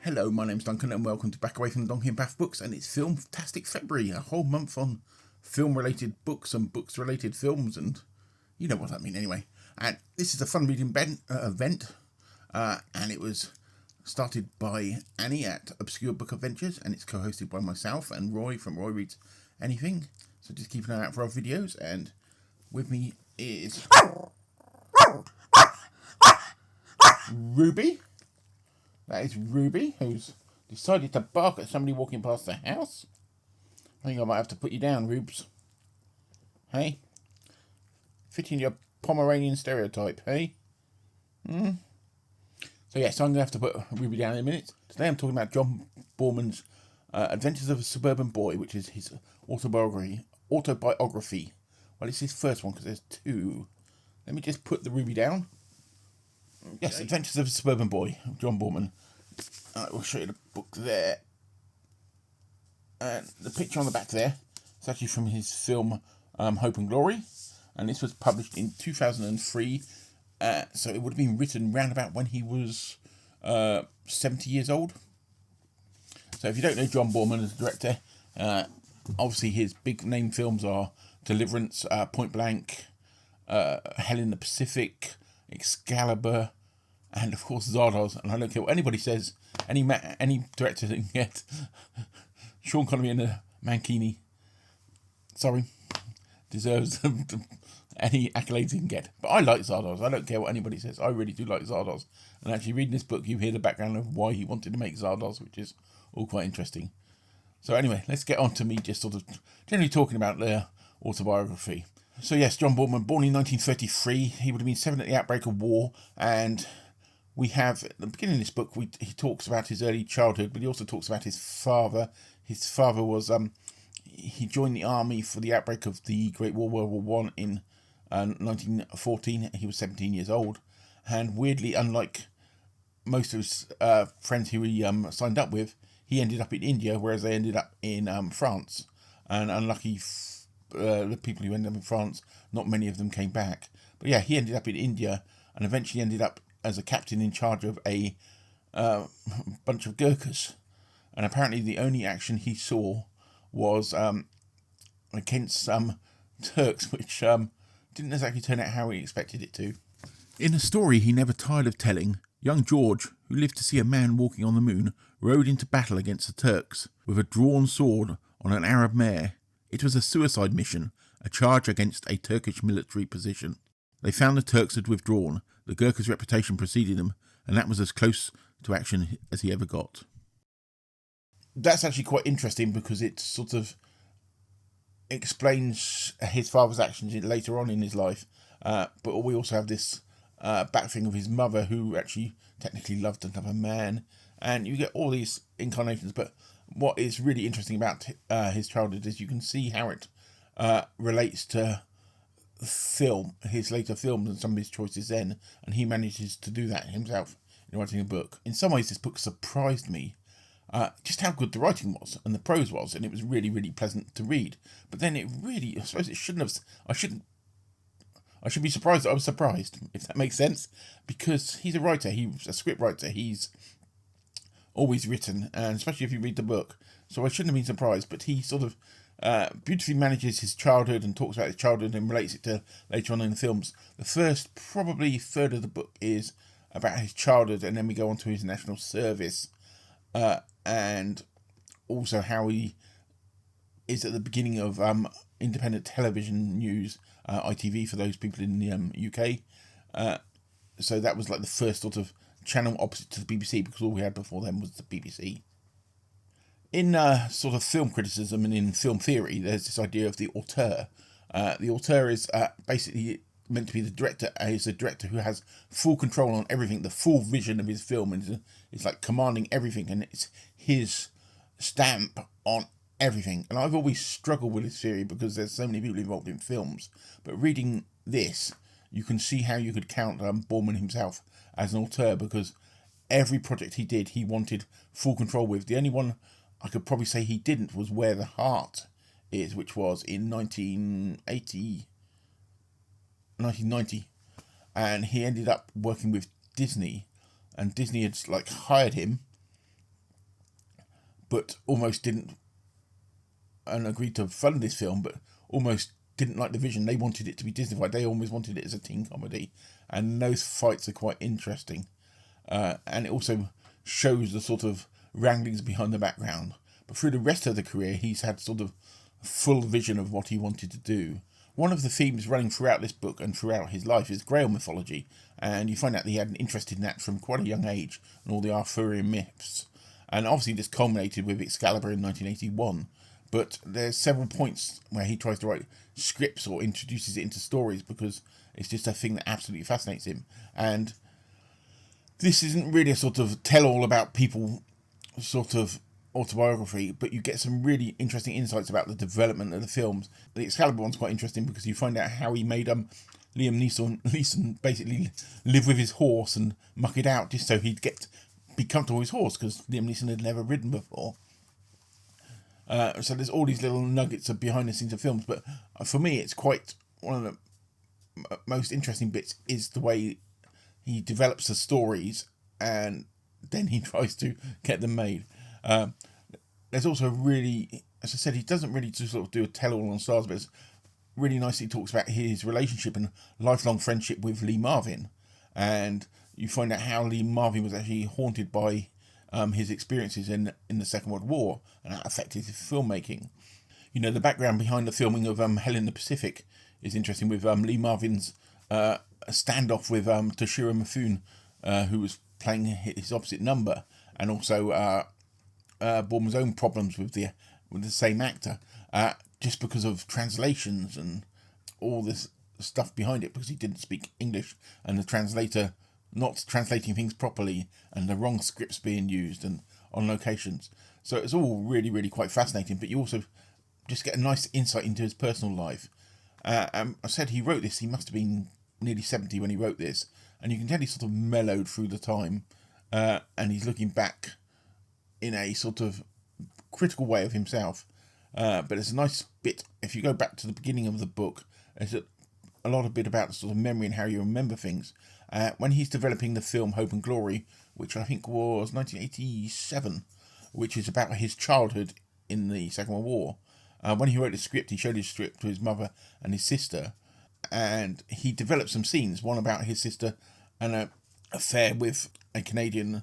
Hello, my name's Duncan and welcome to Back Away from the Donkey and Bath Books, and it's Filmtastic February, a whole month on film-related books and books-related films, and you know what that means anyway. And this is a fun reading event, and it was started by Annie at ObscureBookAdventures, and it's co-hosted by myself and Roy from Roy Reads Anything. So just keep an eye out for our videos, and with me is Ruby. That is Ruby, who's decided to bark at somebody walking past the house. I think I might have to put you down, Rubes. Hey? Fitting your Pomeranian stereotype, hey? So yes, I'm going to have to put Ruby down in a minute. Today I'm talking about John Boorman's Adventures of a Suburban Boy, which is his autobiography. Well, it's his first one because there's two. Let me just put the Ruby down. Yes, okay. Adventures of a Suburban Boy, John Boorman. I will show you the book there. And the picture on the back there is actually from his film Hope and Glory. And this was published in 2003. So it would have been written round about when he was 70 years old. So if you don't know John Boorman as a director, obviously his big name films are Deliverance, Point Blank, Hell in the Pacific, Excalibur, and of course Zardoz. And I don't care what anybody says, any director that can get Sean Connery and a Mankini, sorry, deserves any accolades he can get. But I like Zardoz. I don't care what anybody says. I really do like Zardoz. And actually reading this book, you hear the background of why he wanted to make Zardoz, which is all quite interesting. So anyway, let's get on to me just sort of generally talking about their autobiography. So yes, John Boorman, born in 1933, he would have been 7 at the outbreak of war, and we have, at the beginning of this book, he talks about his early childhood, but he also talks about his father. His father was, he joined the army for the outbreak of the Great War, World War I, in 1914. He was 17 years old, and weirdly, unlike most of his friends who he signed up with, he ended up in India, whereas they ended up in France. And unlucky the people who ended up in France, not many of them came back. But yeah, he ended up in India and eventually ended up as a captain in charge of a bunch of Gurkhas. And apparently the only action he saw was against some Turks, which didn't exactly turn out how he expected it to. In a story he never tired of telling, young George, who lived to see a man walking on the moon, rode into battle against the Turks with a drawn sword on an Arab mare. It was a suicide mission, a charge against a Turkish military position. They found the Turks had withdrawn, the Gurkhas' reputation preceded them, and that was as close to action as he ever got. That's actually quite interesting because it sort of explains his father's actions later on in his life, but we also have this back thing of his mother who actually technically loved another man, and you get all these incarnations, but what is really interesting about his childhood is you can see how it relates to film, his later films and some of his choices then, and he manages to do that himself in writing a book. In some ways this book surprised me, just how good the writing was and the prose was, and it was really, really pleasant to read. But then it really, I suppose it shouldn't have, I should be surprised that I was surprised, if that makes sense, because he's a writer, he's a script writer, he's always written, and especially if you read the book, so I shouldn't have been surprised. But he sort of beautifully manages his childhood and talks about his childhood and relates it to later on in the films. The first probably third of the book is about his childhood, and then we go on to his national service, and also how he is at the beginning of independent television news, ITV for those people in the UK. So that was like the first sort of channel opposite to the BBC, because all we had before then was the BBC. In sort of film criticism and in film theory, there's this idea of the auteur. The auteur is basically meant to be the director. He's a director who has full control on everything, the full vision of his film, and it's like commanding everything, and it's his stamp on everything. And I've always struggled with this theory because there's so many people involved in films, but reading this, you can see how you could count Boorman himself as an auteur, because every project he did, he wanted full control with. The only one I could probably say he didn't was Where the Heart Is, which was in 1990, and he ended up working with Disney, and Disney had like hired him but almost didn't, and agreed to fund this film, but almost didn't like the vision. They wanted it to be Disneyfied. They almost wanted it as a teen comedy, and those fights are quite interesting. And it also shows the sort of wranglings behind the background. But through the rest of the career, he's had sort of full vision of what he wanted to do. One of the themes running throughout this book and throughout his life is Grail mythology, and you find out that he had an interest in that from quite a young age, and all the Arthurian myths. And obviously this culminated with Excalibur in 1981, but there's several points where he tries to write scripts or introduces it into stories because it's just a thing that absolutely fascinates him. And this isn't really a sort of tell-all about people sort of autobiography, but you get some really interesting insights about the development of the films. The Excalibur one's quite interesting because you find out how he made Liam Neeson basically live with his horse and muck it out just so he'd be comfortable with his horse, because Liam Neeson had never ridden before. So there's all these little nuggets of behind the scenes of films, but for me it's quite one of the most interesting bits is the way he develops the stories and then he tries to get them made. There's also really, as I said, he doesn't really just sort of do a tell-all on stars, but it's really nicely talks about his relationship and lifelong friendship with Lee Marvin. And you find out how Lee Marvin was actually haunted by his experiences in the Second World War, and that affected his filmmaking. You know, the background behind the filming of Hell in the Pacific is interesting, with Lee Marvin's standoff with Toshiro Mifune, who was playing his opposite number, and also Boorman's own problems with the same actor, just because of translations and all this stuff behind it, because he didn't speak English and the translator not translating things properly and the wrong scripts being used and on locations. So it's all really, really quite fascinating, but you also just get a nice insight into his personal life. I said he wrote this, he must have been nearly 70 when he wrote this, and you can tell he sort of mellowed through the time, and he's looking back in a sort of critical way of himself. But it's a nice bit, if you go back to the beginning of the book, there's a lot of bit about sort of memory and how you remember things. When he's developing the film Hope and Glory, which I think was 1987, which is about his childhood in the Second World War, when he wrote the script, he showed his script to his mother and his sister, and he developed some scenes, one about his sister and an affair with a Canadian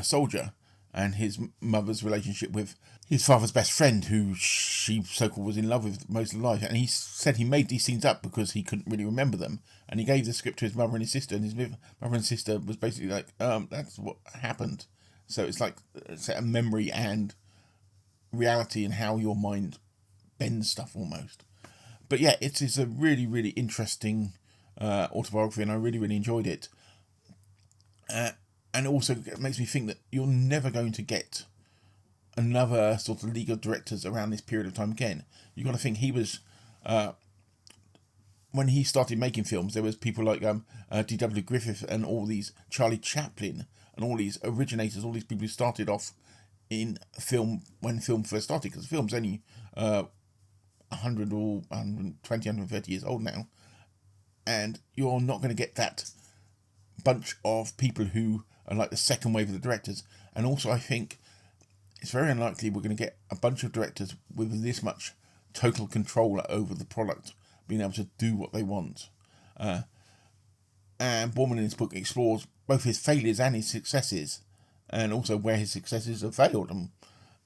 soldier, and his mother's relationship with his father's best friend, who she so-called was in love with most of life. And he said he made these scenes up because he couldn't really remember them. And he gave the script to his mother and his sister, and his mother and sister was basically like, that's what happened. So it's like a memory and reality and how your mind bends stuff almost. But yeah, it is a really, really interesting autobiography, and I really, really enjoyed it. And also it makes me think that you're never going to get another sort of league of directors around this period of time again. You've got to think he was, when he started making films, there was people like D.W. Griffith and all these, Charlie Chaplin, and all these originators, all these people who started off in film when film first started, because film's only 100 or 120, 130 years old now, and you're not going to get that bunch of people who are like the second wave of the directors. And also I think it's very unlikely we're going to get a bunch of directors with this much total control over the product, being able to do what they want. And Boorman in his book explores both his failures and his successes, and also where his successes have failed.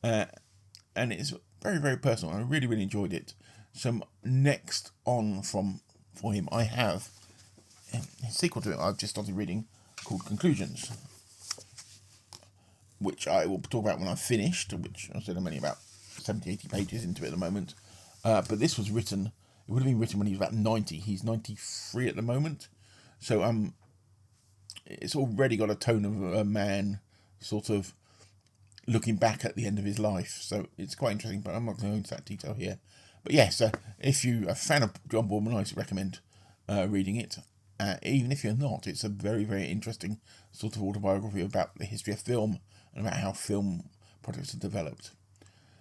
And it's very, very personal. I really, really enjoyed it. So next on for him, I have a sequel to it I've just started reading called Conclusions, which I will talk about when I've finished, which I said I'm only about 70, 80 pages into it at the moment. But this was written, it would have been written when he was about 90. He's 93 at the moment. So it's already got a tone of a man sort of looking back at the end of his life. So it's quite interesting, but I'm not going to go into that detail here. But yes, if you're a fan of John Boorman, I recommend reading it. Even if you're not, it's a very, very interesting sort of autobiography about the history of film and about how film projects are developed.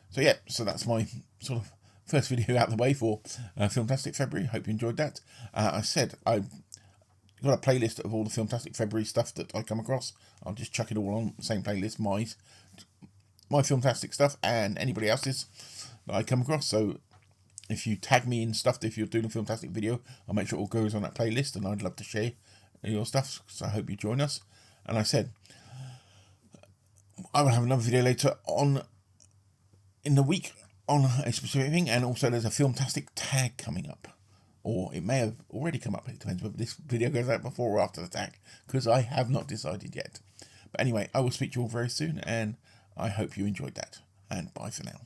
So yeah, so that's my sort of first video out of the way for Filmtastic February. Hope you enjoyed that. I said I've got a playlist of all the Filmtastic February stuff that I come across. I'll just chuck it all on the same playlist, my my Filmtastic stuff and anybody else's that I come across. So if you tag me in stuff, if you're doing a Filmtastic video, I'll make sure it all goes on that playlist, and I'd love to share your stuff. So I hope you join us. And I said I will have another video later on in the week on a specific thing, and also there's a Filmtastic tag coming up, or it may have already come up. It depends whether this video goes out before or after the tag, because I have not decided yet. But anyway, I will speak to you all very soon, and I hope you enjoyed that, and bye for now.